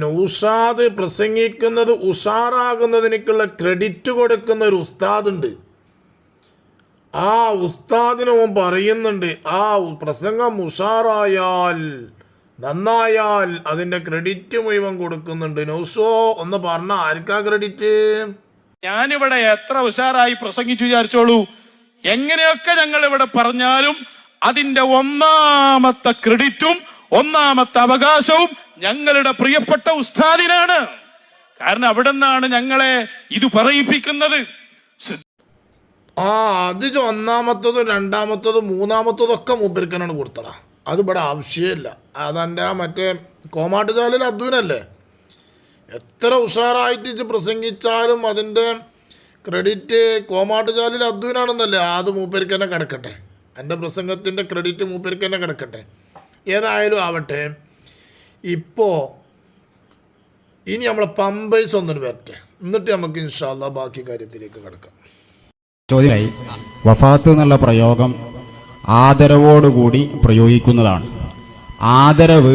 നൗഷാദ് പ്രസംഗിക്കുന്നത് ഉഷാറാകുന്നതിനേക്കുള്ള ക്രെഡിറ്റ് കൊടുക്കുന്ന ഒരു ഉസ്താദുണ്ട്. ആ ഉസ്താദിന് ഓൻ പറയുന്നുണ്ട്, ആ പ്രസംഗം ഉഷാറായാൽ നന്നായാൽ അതിൻ്റെ ക്രെഡിറ്റ് മുഴുവൻ കൊടുക്കുന്നുണ്ട്. നൗഷോ ഒന്ന് പറഞ്ഞ ആർക്കാ ക്രെഡിറ്റ്? ഞാനിവിടെ എത്ര ഉഷാറായി പ്രസംഗിച്ചു വിചാരിച്ചോളൂ, എങ്ങനെയൊക്കെ ഞങ്ങൾ ഇവിടെ പറഞ്ഞാലും അതിന്റെ ഒന്നാമത്തെ ക്രെഡിറ്റും ഒന്നാമത്തെ അവകാശവും ഞങ്ങളുടെ പ്രിയപ്പെട്ട ഉസ്താദിനാണ്. കാരണം അവിടെ നിന്നാണ് ഞങ്ങളെ ഇത് പറയിപ്പിക്കുന്നത്. അത് ഒന്നാമത്തതും രണ്ടാമത്തതും മൂന്നാമത്തതും ഒക്കെ മൂപ്പരിക്കനാണ് കൊടുത്തടാ. അത് ഇവിടെ ആവശ്യമില്ല. അതെൻ്റെ മറ്റേ കോമാട്ടുചാലിൽ അദ്വൈനല്ലേ, എത്ര ഉഷാറായിട്ട് പ്രസംഗിച്ചാലും അതിൻ്റെ ക്രെഡിറ്റ് കോമാട്ടുചാലിൽ അദ്വൈനാണെന്നല്ലേ. അത് മൂപ്പരിക്ക് തന്നെ കിടക്കട്ടെ, എൻ്റെ പ്രസംഗത്തിൻ്റെ ക്രെഡിറ്റ് മൂപ്പരിക്ക് തന്നെ കിടക്കട്ടെ. ഏതായാലും ആവട്ടെ, ഇപ്പോൾ ഇനി നമ്മളെ പമ്പൈസ് ഒന്നിന് വരട്ടെ, എന്നിട്ട് നമുക്ക് ഇൻഷാ അല്ലാഹ് ബാക്കി കാര്യത്തിലേക്ക് കിടക്കാം. ചോദ്യമായി, വഫാത്ത് എന്നുള്ള പ്രയോഗം ആദരവോടുകൂടി പ്രയോഗിക്കുന്നതാണ്. ആദരവ്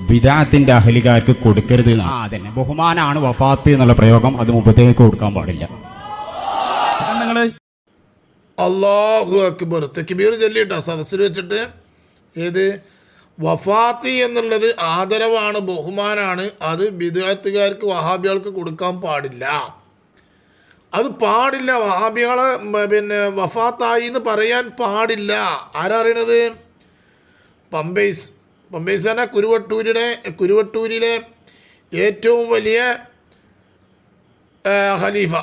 ബിദഅത്തിന്റെ അഹ്ലികാർക്ക് കൊടുക്കരുത്. അതന്നെ ബഹുമാനാണ് വഫാത്ത് എന്നുള്ള പ്രയോഗം, അത് മുമ്പത്തേക്ക് കൊടുക്കാൻ പാടില്ല. അല്ലാഹു അക്ബർ. തക്ബീർ ചൊല്ലിട്ടോ സദസ്സിൽ വെച്ചിട്ട്. ഏത് വഫാത്ത് എന്നുള്ളത് ആദരവാണ്, ബഹുമാനാണ്. അത് ബിദ്അത്തുകാർക്ക് വഹാബികൾക്ക് കൊടുക്കാൻ പാടില്ല. അത് പാടില്ല. വഹാബികളെ വഫാത്തായി എന്ന് പറയാൻ പാടില്ല. ആരാ അറിയണത്? പമ്പൈസ് തന്നെ കുരുവട്ടൂരിലെ ഏറ്റവും വലിയ ഖലീഫ.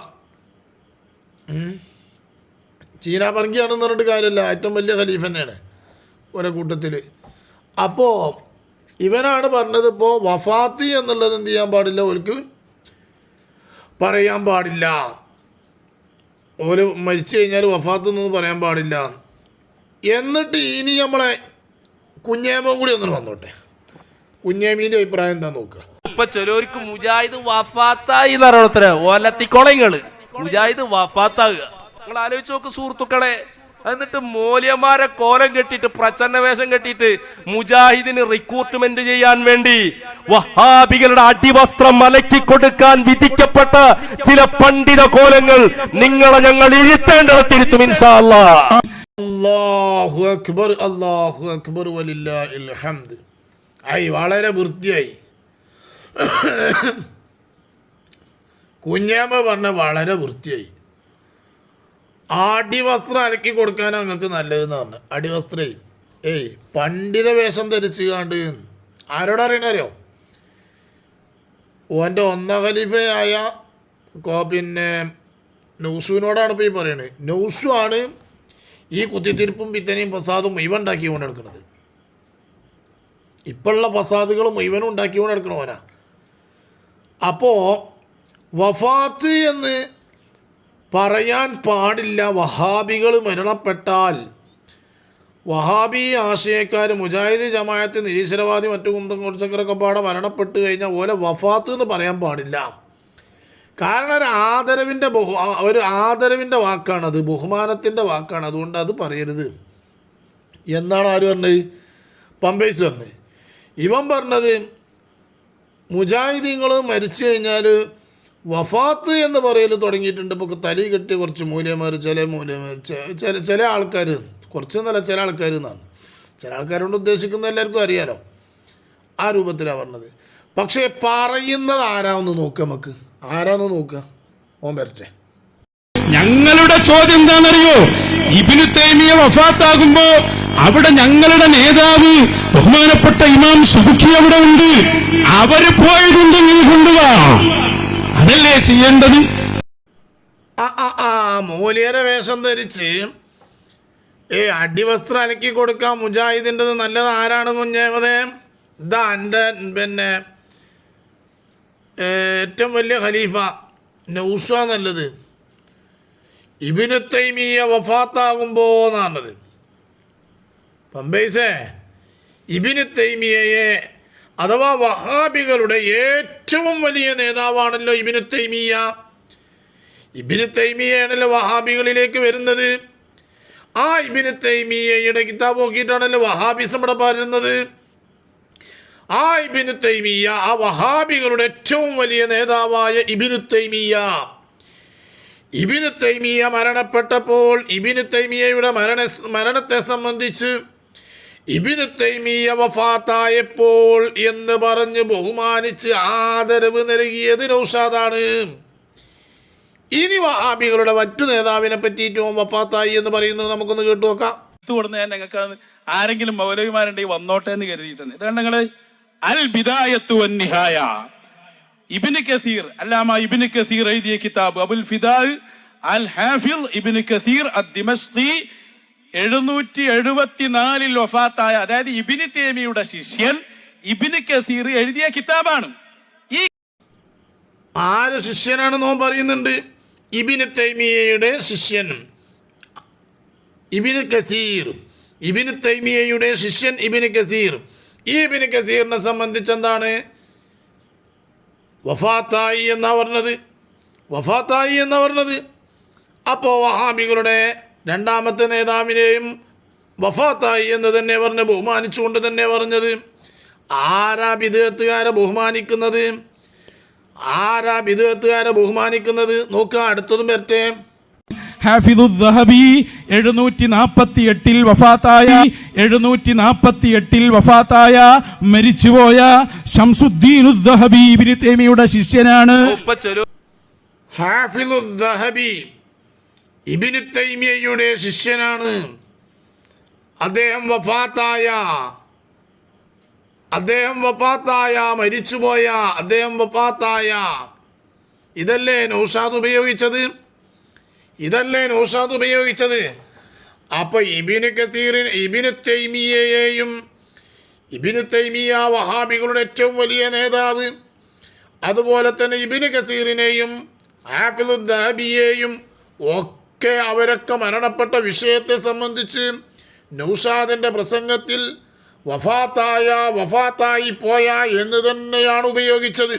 ചീനാപറങ്കിയാണെന്ന് പറഞ്ഞിട്ട് കാര്യമില്ല, ഏറ്റവും വലിയ ഖലീഫ തന്നെയാണ് ഓരോ കൂട്ടത്തിൽ. അപ്പോൾ ഇവനാണ് പറഞ്ഞത്, ഇപ്പോൾ വഫാത്ത് എന്നുള്ളത് എന്ത് ചെയ്യാൻ പാടില്ല, ഓർക്ക് പറയാൻ പാടില്ല. ഓര് മരിച്ചു കഴിഞ്ഞാൽ വഫാത്ത് എന്നൊന്നും പറയാൻ പാടില്ല. എന്നിട്ട് ഇനി നമ്മളെ കുഞ്ഞേമ കൂടി ഒന്നും വന്നോട്ടെ. കുഞ്ഞേമീൻ്റെ അഭിപ്രായം എന്താ നോക്കുക. ഇപ്പൊ ചിലവർക്ക് മുജാഹിദ് വഫാത്തായി ഓലത്തിക്കോളങ്ങള് മുജാഹിദ് വഫാത്താകുക. നിങ്ങൾ ആലോചിച്ച് നോക്ക് സുഹൃത്തുക്കളെ. എന്നിട്ട് മൂല്യന്മാരെ കോലം കെട്ടിയിട്ട് പ്രച്ഛന്ന വേഷം കെട്ടിയിട്ട് മുജാഹിദിന് റിക്രൂട്ട്മെന്റ് ചെയ്യാൻ വേണ്ടി വഹാബികളുടെ അടിവസ്ത്രം മലക്കി കൊടുക്കാൻ വിധിക്കപ്പെട്ട ചില പണ്ഡിത കോലങ്ങൾ നിങ്ങളെ ഞങ്ങൾ ഇരുത്തേണ്ടിടത്തിരുത്തും ഇൻഷാ അല്ലാഹ്. അല്ലാഹു അക്ബർ, അല്ലാഹു അക്ബർ വലില്ലാഹിൽ ഹംദ്. വളരെ വൃത്തിയായി കുഞ്ഞാമ്മ പറഞ്ഞ, വളരെ വൃത്തിയായി. അടിവസ്ത്രം അലക്കി കൊടുക്കാനാണ് നിങ്ങൾക്ക് നല്ലതെന്ന് പറഞ്ഞു. അടിവസ്ത്രേ പണ്ഡിത വേഷം ധരിച്ചു കാണ്ട് ആരോടറിയണറിയോ? ഓൻ്റെ ഒന്നാം ഖലീഫയായ നൗസുവിനോടാണ് ഇപ്പോൾ ഈ പറയണത്. നൗസു ആണ് ഈ കുത്തിത്തിരിപ്പും പിത്തനെയും ഫസാദും മുഴുവൻ ഉണ്ടാക്കിക്കൊണ്ട് എടുക്കുന്നത്. ഇപ്പോഴുള്ള ഫസാദുകളും മുഴുവനും ഉണ്ടാക്കിക്കൊണ്ട് എടുക്കണവനാ. അപ്പോൾ വഫാത്ത് എന്ന് പറയാൻ പാടില്ല. വഹാബികൾ മരണപ്പെട്ടാൽ, വഹാബി ആശയക്കാർ, മുജാഹിദ് ജമാഅത്ത്, നിരീശ്വരവാദി, മറ്റു കുന്തം കുറച്ചൊക്കെ പാടെ മരണപ്പെട്ട് കഴിഞ്ഞാൽ ഓലെ വഫാത്ത് എന്ന് പറയാൻ പാടില്ല. കാരണം ഒരു ആദരവിൻ്റെ വാക്കാണത്, ബഹുമാനത്തിൻ്റെ വാക്കാണ്. അതുകൊണ്ട് അത് പറയരുത് എന്നാണ് ആര് പറഞ്ഞത്? പമ്പൈസ് പറഞ്ഞത്. ഇവൻ പറഞ്ഞത് മുജാഹിദീങ്ങൾ മരിച്ചു കഴിഞ്ഞാൽ വഫാത്ത് എന്ന് പറയൽ തുടങ്ങിയിട്ടുണ്ട്. ഇപ്പോൾ തലി കെട്ടി കുറച്ച് മൂല്യന്മാർ, ചില ആൾക്കാർ, കുറച്ചൊന്നുമല്ല ചില ആൾക്കാർ എന്നാണ്. ചില ആൾക്കാരോട് ഉദ്ദേശിക്കുന്ന എല്ലാവർക്കും അറിയാലോ. ആ രൂപത്തിലാണ് പറഞ്ഞത്. പക്ഷേ പറയുന്നത് ആരാന്ന് നോക്കുക, നമുക്ക് ആരാന്ന് നോക്കുക. ഓൻ വരട്ടെ. ഞങ്ങളുടെ ചോദ്യം എന്താണെന്നറിയോ? ഇബ്നു തൈമിയ വഫാത്താകുമ്പോ അവിടെ ഞങ്ങളുടെ നേതാവ് ബഹുമാനപ്പെട്ട ഇമാം സുബ്കി അവിടെ ഉണ്ട്. അവര് പോയതുണ്ടെങ്കിൽ കൊണ്ടുവാ, അതല്ലേ ചെയ്യേണ്ടത്? മൂല്യരെ വേഷം ധരിച്ച് അടിവസ്ത്രം അലക്കി കൊടുക്കാൻ മുജാഹിദിൻ്റെത് നല്ലത് ആരാണ് കുഞ്ഞേമതേ? ഇതാ എൻ്റെ ഏറ്റവും വലിയ ഖലീഫ നൗസ നല്ലത്. ഇബ്നു തൈമിയ വഫാത്താകുമ്പോൾ എന്നാണത്. പമ്പൈസേ, ഇബ്നു തൈമിയയെ അഥവാ വഹാബികളുടെ ഏറ്റവും വലിയ നേതാവാണല്ലോ ഇബ്നു തൈമിയ. ഇബ്നു തൈമിയയാണല്ലോ വഹാബികളിലേക്ക് വരുന്നത്. ആ ഇബ്നു തൈമിയയുടെ കിതാബ് നോക്കിയിട്ടാണല്ലോ വഹാബിസം ഇവിടെ പറയുന്നത്. ആ ഇബ്നു തൈമിയ്യ, ആ വഹാബികളുടെ ഏറ്റവും വലിയ നേതാവായ ഇബ്നു തൈമിയ്യ മരണപ്പെട്ടപ്പോൾ ഇബ്നു തൈമിയ്യയുടെ മരണത്തെ സംബന്ധിച്ച് ഇബ്നു തൈമിയ്യ വഫാത്തായപ്പോൾ എന്ന് പറഞ്ഞ് ബഹുമാനിച്ച് ആദരവ് നൽകിയത് നൗഷാദാണ്. ഇനി വഹാബികളുടെ മറ്റു നേതാവിനെ പറ്റിയിട്ടും വഫാത്തായി എന്ന് പറയുന്നത് നമുക്കൊന്ന് കേട്ടു നോക്കാം. കൊടുന്ന് ഞാൻ ഞങ്ങൾക്ക് ആരെങ്കിലും മൗലവിമാരുണ്ടെങ്കിൽ വന്നോട്ടെ എന്ന് കരുതിയിട്ടുണ്ട്. ഇതാണ് ഞങ്ങള് അൽ ബിദായത്തു വൻ നിഹായ, ഇബ്നു കസീർ, അല്ലാമ ഇബ്നു കസീർ എഴുതിയ കിതാബ് അബുൽ ഫിദാ അൽ ഹാഫിൾ ഇബ്നു കസീർ അദ്ദിമശ്ഖി 774 വഫാത്തായ, അതായത് ഇബ്നു തൈമിയ്യയുടെ ശിഷ്യൻ ഇബ്നു കസീർ എഴുതിയ കിതാബാണ്. ഈ ആര് ശിഷ്യനാണെന്നോ പറയുന്നുണ്ട്. ഇബ്നു തൈമിയ്യയുടെ ശിഷ്യൻ ഇബ്നു കസീർ, ഇബ്നു തൈമിയ്യയുടെ ശിഷ്യൻ ഇബ്നു കസീർ. ഈ ഇബ്നു കസീറിനെ സംബന്ധിച്ച് എന്താണ് വഫാത്തായി എന്നാ പറഞ്ഞത്. അപ്പോൾ വഹാബികളുടെ രണ്ടാമത്തെ നേതാവിനെയും വഫാത്തായി എന്ന് തന്നെ പറഞ്ഞ് ബഹുമാനിച്ചുകൊണ്ട് തന്നെ പറഞ്ഞത്. ആരാ ബിദ്അത്തുകാരെ ബഹുമാനിക്കുന്നത്? നോക്കുക, അടുത്തതും വരട്ടെ. ഹാഫിദു ദഹബി 748 വഫാത്തായ മരിച്ചുപോയ ശംസുദ്ദീനു ദഹബി ഇബ്നു തൈമിയ്യയുടെ ശിഷ്യനാണ്. ഹാഫിദു ദഹബി ഇബ്നു തൈമിയ്യയുടെ ശിഷ്യനാണ്. അദ്ദേഹം വഫാത്തായ ഇതല്ലേ നൗഷാദ് ഉപയോഗിച്ചത്. അപ്പൊ ഇബ്നു തൈമിയ്യ വഹാബികളുടെ ഏറ്റവും വലിയ നേതാവ്, അതുപോലെ തന്നെ ഇബ്നു കസീറിനെയും ഹാഫിദു ദഹബിയെയും ഒക്കെ അവരൊക്കെ മരണപ്പെട്ട വിഷയത്തെ സംബന്ധിച്ച് നൗഷാദിന്റെ പ്രസംഗത്തിൽ വഫാത്തായി പോയ എന്ന് തന്നെയാണ് ഉപയോഗിച്ചത്.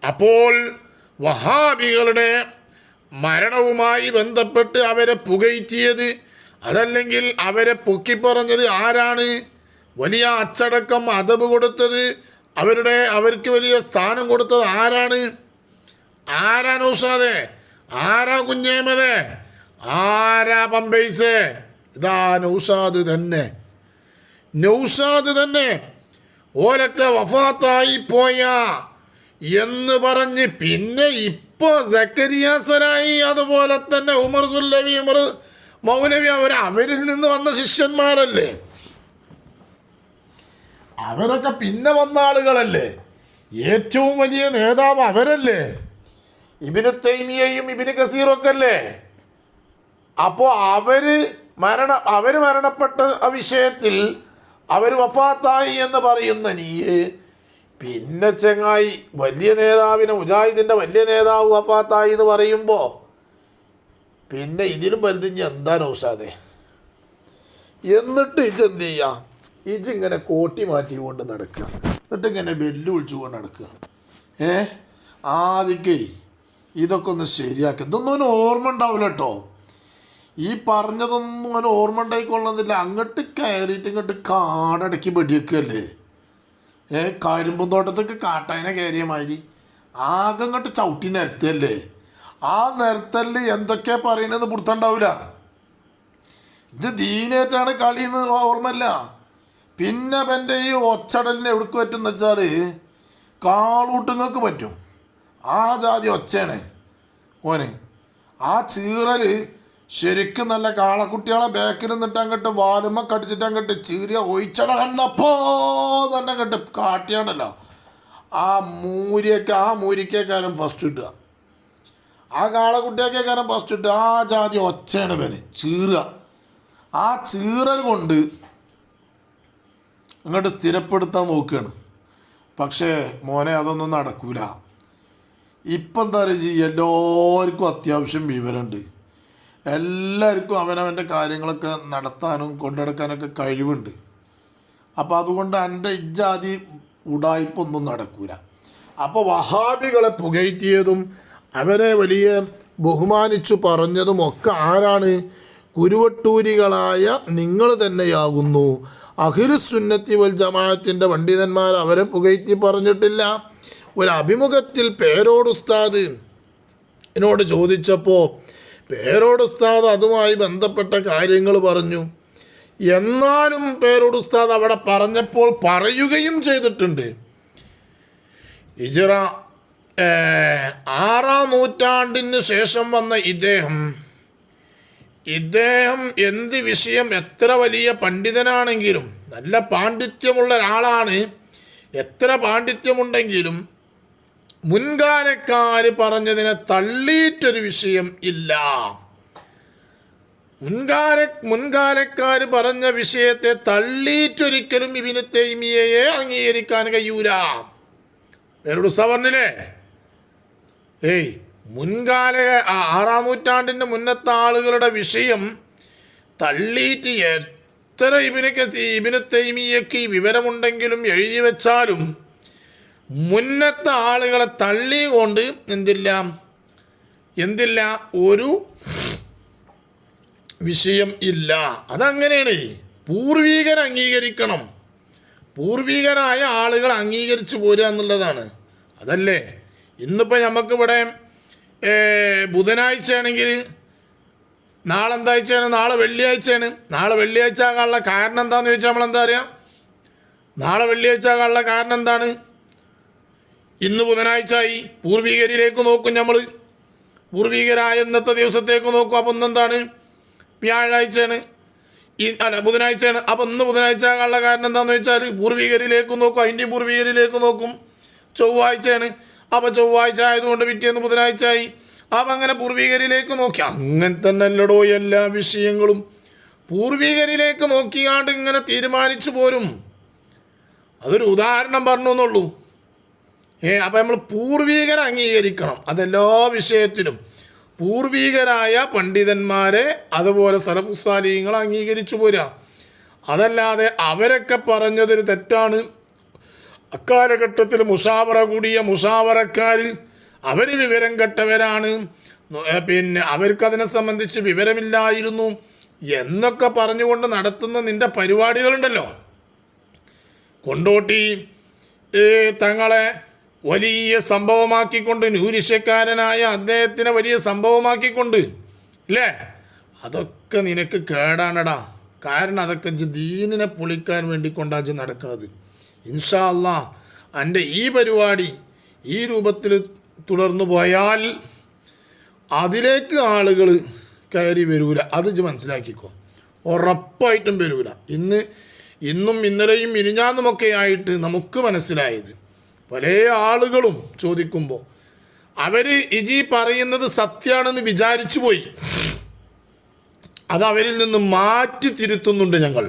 അപ്പോൾ വഹാബികളുടെ മരണവുമായി ബന്ധപ്പെട്ട് അവരെ പുകഴ്ത്തിയത്, അതല്ലെങ്കിൽ അവരെ പൊക്കിപ്പറഞ്ഞത് ആരാണ്? വലിയ അച്ചടക്കം അദബ് കൊടുത്തത്, അവർക്ക് വലിയ സ്ഥാനം കൊടുത്തത് ആരാണ്? ആരാ നൗഷാദേ? ആരാ കുഞ്ഞേമതേ? ആരാ പമ്പൈസേ? ഇതാ നൗഷാദ് തന്നെ. ഓരൊക്കെ വഫാത്തായി പോയ എന്ന് പറഞ്ഞ് പിന്നെ ഇപ്പോ സക്കരിയ സരായി, അതുപോലെ തന്നെ ഉമർ സുല്ലവി, ഉമർ മൗലവി, അവരിൽ നിന്ന് വന്ന ശിഷ്യന്മാരല്ലേ? അവരൊക്കെ പിന്നെ വന്ന ആളുകളല്ലേ? ഏറ്റവും വലിയ നേതാവ് അവരല്ലേ? ഇബ്നു തൈമിയ്യയും ഇബ്നു കസീറൊക്കെ അല്ലേ? അപ്പോൾ അവര് മരണപ്പെട്ട ആ വിഷയത്തിൽ അവർ വഫാത്തായി എന്ന് പറയുന്ന നീ പിന്നെ ചെങ്ങായി വലിയ നേതാവിനെ, മുജാഹിദിൻ്റെ വലിയ നേതാവ് വഫാത്തായി എന്ന് പറയുമ്പോൾ പിന്നെ ഇതിലും വലുതിഞ്ഞ് എന്താ നൗഷാദേ? എന്നിട്ട് ഇജെന്ത് ചെയ്യാം? ഇജിങ്ങനെ കോട്ടി മാറ്റിക്കൊണ്ട് നടക്കുക, എന്നിട്ട് ഇങ്ങനെ ബെല്ല് വിളിച്ചുകൊണ്ട് നടക്കുക. ആദ്യമൊക്കെ ഇതൊക്കെ ഒന്ന് ശരിയാക്കുക. ഇതൊന്നും അവന് ഓർമ്മ ഉണ്ടാവില്ല കേട്ടോ. ഈ പറഞ്ഞതൊന്നും അവന് ഓർമ്മ ഉണ്ടായിക്കൊള്ളുന്നില്ല. അങ്ങോട്ട് കയറിയിട്ട് ഇങ്ങോട്ട് കാടടക്കി വെടിവെക്കുകയല്ലേ? കരിമ്പും തോട്ടത്തേക്ക് കാട്ടായനെ കയറിയ മാതിരി ആകെ അങ്ങോട്ട് ചവിട്ടി നിരത്തല്ലേ? ആ നിരത്തല് എന്തൊക്കെയാ പറയണെന്ന് പുറത്തുണ്ടാവില്ല. ഇത് ദീനേറ്റാണ് കളിയെന്ന് ഓർമ്മയില്ല. പിന്നെ എൻ്റെ ഈ ഒച്ചടലിന് എവിടേക്ക് പറ്റുമെന്ന് വെച്ചാൽ കാളൂട്ടുങ്ങൾക്ക് പറ്റും. ആ ജാതി ഒച്ചയാണ് ഓന്. ആ ചീറൽ ശരിക്കും നല്ല കാളക്കുട്ടികളെ ബാക്കിൽ നിന്നിട്ട് അങ്ങോട്ട് വാലുമ്മ കടിച്ചിട്ട് അങ്ങോട്ട് ചീറിയ ഒഴിച്ചട കണ്ടപ്പോ തന്നെ അങ്ങോട്ട് കാട്ടിയാണല്ലോ ആ മൂരിക്കേക്കാരും ഫസ്റ്റ് കിട്ടുക. ആ കാളക്കുട്ടിയേക്കാരും ഫസ്റ്റ് കിട്ടുക. ആ ജാതി ഒച്ചയാണ് പേര് ചീറുക. ആ ചീറൽ കൊണ്ട് അങ്ങോട്ട് സ്ഥിരപ്പെടുത്താൻ നോക്കുകയാണ്. പക്ഷേ മോനെ അതൊന്നും നടക്കൂല. ഇപ്പം എന്താ പറയുക, എല്ലാവർക്കും അത്യാവശ്യം വിവരമുണ്ട്. എല്ലാവർക്കും അവനവൻ്റെ കാര്യങ്ങളൊക്കെ നടത്താനും കൊണ്ടുനടക്കാനൊക്കെ കഴിവുണ്ട്. അപ്പോൾ അതുകൊണ്ട് എൻ്റെ ഇജ്ജാതി ഉടായ്പൊന്നും നടക്കൂല. അപ്പോൾ വഹാബികളെ പുകഴ്ത്തിയതും അവരെ വലിയ ബഹുമാനിച്ചു പറഞ്ഞതും ഒക്കെ ആരാണ്? കുരുവട്ടൂരികളായ നിങ്ങൾ തന്നെയാകുന്നു. അഖിലുസുന്നത്തി വൽ ജമാഅത്തിൻ്റെ പണ്ഡിതന്മാർ അവരെ പുകഴ്ത്തി പറഞ്ഞിട്ടില്ല. ഒരു അഭിമുഖത്തിൽ പേരോട് ഉസ്താദ് എന്നോട് ചോദിച്ചപ്പോൾ പേരോട് ഉസ്താദ് അതുമായി ബന്ധപ്പെട്ട കാര്യങ്ങൾ പറഞ്ഞു. എന്നാലും പേരോട് ഉസ്താദ് അവിടെ പറഞ്ഞപ്പോൾ പറയുകയും ചെയ്തിട്ടുണ്ട്, ഹിജ്റ 6-ാം നൂറ്റാണ്ടിന് ശേഷം വന്ന ഇദ്ദേഹം എന്ത് വിഷയം എത്ര വലിയ പണ്ഡിതനാണെങ്കിലും, നല്ല പാണ്ഡിത്യമുള്ള ഒരാളാണ്, എത്ര പാണ്ഡിത്യമുണ്ടെങ്കിലും മുൻകാലക്കാർ പറഞ്ഞതിനെ തള്ളിയിട്ടൊരു വിഷയം ഇല്ല. മുൻകാലക്കാർ പറഞ്ഞ വിഷയത്തെ തള്ളിയിട്ടൊരിക്കലും ഇബ്നു തൈമിയയെ അംഗീകരിക്കാൻ കഴിയൂല. വേറൊരു പറഞ്ഞില്ലേ, മുൻകാല 6-ാം നൂറ്റാണ്ടിൻ്റെ മുന്നത്തെ ആളുകളുടെ വിഷയം തള്ളിയിട്ട് എത്ര ഇബ്നു തൈമിയയ്ക്ക് വിവരമുണ്ടെങ്കിലും എഴുതി വെച്ചാലും മുന്നത്തെ ആളുകളെ തള്ളിക്കൊണ്ട് എന്തില്ല ഒരു വിഷയം ഇല്ല. അതങ്ങനെയാണ്. പൂർവികർ അംഗീകരിക്കണം, പൂർവികരായ ആളുകൾ അംഗീകരിച്ചു പോരുക എന്നുള്ളതാണ്. അതല്ലേ ഇന്നിപ്പോൾ നമുക്കിവിടെ ബുധനാഴ്ചയാണെങ്കിൽ നാളെ എന്താഴ്ചയാണ്, നാളെ വെള്ളിയാഴ്ചയാണ്. നാളെ വെള്ളിയാഴ്ച ആകാനുള്ള കാരണം എന്താണെന്ന് ചോദിച്ചാൽ നമ്മളെന്താ അറിയാം? നാളെ വെള്ളിയാഴ്ച ആകാനുള്ള കാരണം എന്താണ്? ഇന്ന് ബുധനാഴ്ചയായി, പൂർവികരിലേക്ക് നോക്കും നമ്മൾ, പൂർവികരായ ഇന്നത്തെ ദിവസത്തേക്ക് നോക്കും. അപ്പം ഇന്നെന്താണ്? വ്യാഴാഴ്ചയാണ്, ബുധനാഴ്ചയാണ്. അപ്പം ഇന്ന് ബുധനാഴ്ച ആകാനുള്ള കാരണം എന്താണെന്ന് വെച്ചാൽ പൂർവികരിലേക്ക് നോക്കും, അതിൻ്റെ പൂർവികരിലേക്ക് നോക്കും. ചൊവ്വാഴ്ചയാണ്, അപ്പം ചൊവ്വാഴ്ച ആയതുകൊണ്ട് പിറ്റേന്ന് ബുധനാഴ്ചയായി. അപ്പം അങ്ങനെ പൂർവികരിലേക്ക് നോക്കി. അങ്ങനെ തന്നെ അല്ലടോ എല്ലാ വിഷയങ്ങളും പൂർവികരിലേക്ക് നോക്കിയാണ്ട് ഇങ്ങനെ തീരുമാനിച്ചു പോരും. അതൊരു ഉദാഹരണം പറഞ്ഞു എന്നുള്ളൂ. അപ്പം നമ്മൾ പൂർവികരെ അംഗീകരിക്കണം. അതെല്ലാ വിഷയത്തിലും പൂർവികരായ പണ്ഡിതന്മാരെ അതുപോലെ സലഫു സാലിഹീങ്ങളെ അംഗീകരിച്ചു പോരാ. അതല്ലാതെ അവരൊക്കെ പറഞ്ഞതൊരു തെറ്റാണ്, അക്കാലഘട്ടത്തിൽ മുഷാവറ കൂടിയ മുഷാവറക്കാർ അവർ വിവരം കെട്ടവരാണ്, പിന്നെ അവർക്കതിനെ സംബന്ധിച്ച് വിവരമില്ലായിരുന്നു എന്നൊക്കെ പറഞ്ഞുകൊണ്ട് നടത്തുന്ന നിൻ്റെ പരിപാടികളുണ്ടല്ലോ. കൊണ്ടോട്ടി തങ്ങളെ വലിയ സംഭവമാക്കിക്കൊണ്ട്, ന്യൂനിശക്കാരനായ അദ്ദേഹത്തിനെ വലിയ സംഭവമാക്കിക്കൊണ്ട് ഇല്ലേ, അതൊക്കെ നിനക്ക് കേടാണടാ. കാരണം അതൊക്കെ ദീനിനെ പൊളിക്കാൻ വേണ്ടിക്കൊണ്ടാണ് നടക്കുന്നത്. ഇൻഷാ അല്ലാഹ് എൻ്റെ ഈ പരിപാടി ഈ രൂപത്തിൽ തുടർന്നു പോയാൽ അതിലേക്ക് ആളുകൾ കയറി വരൂല. അത് മനസ്സിലാക്കിക്കോ, ഉറപ്പായിട്ടും വരൂല. ഇന്നും ഇന്നലെയും മിനിഞ്ഞാന്നുമൊക്കെ ആയിട്ട് നമുക്ക് മനസ്സിലായത്, പല ആളുകളും ചോദിക്കുമ്പോൾ അവർ ഇജി പറയുന്നത് സത്യമാണെന്ന് വിചാരിച്ചു പോയി. അത് അവരിൽ നിന്ന് മാറ്റി തിരുത്തുന്നുണ്ട് ഞങ്ങൾ.